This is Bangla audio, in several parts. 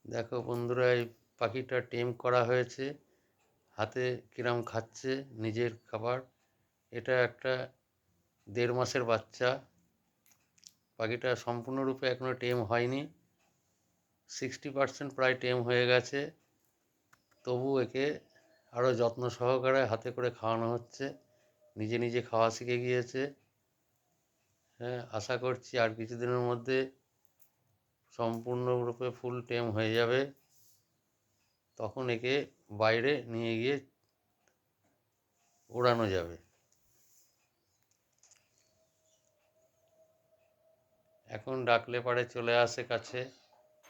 দেখো বন্ধুরা, এই পাখিটা টেম করা হয়েছে। হাতে কিরম খাচ্ছে নিজের খাবার। এটা একটা 1.5 মাসের বাচ্চা। পাখিটা সম্পূর্ণরূপে এখনো টেম হয়নি, 60% প্রায় টেম হয়ে গেছে। তবু একে আরও যত্ন সহকারে হাতে করে খাওয়ানো হচ্ছে। নিজে নিজে খাওয়া শিখে গিয়েছে। হ্যাঁ, আশা করছি আর কিছুদিনের মধ্যে সম্পূর্ণরূপে ফুল টেম হয়ে যাবে। তখন একে বাইরে নিয়ে গিয়ে ওড়ানো যাবে। এখন ডাকলে পারে চলে আসে কাছে,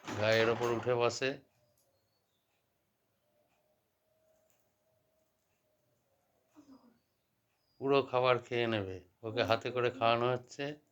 গায়ের ওপর উঠে বসে। পুরো খাবার খেয়ে নেবে। ওকে হাতে করে খাওয়ানো হচ্ছে।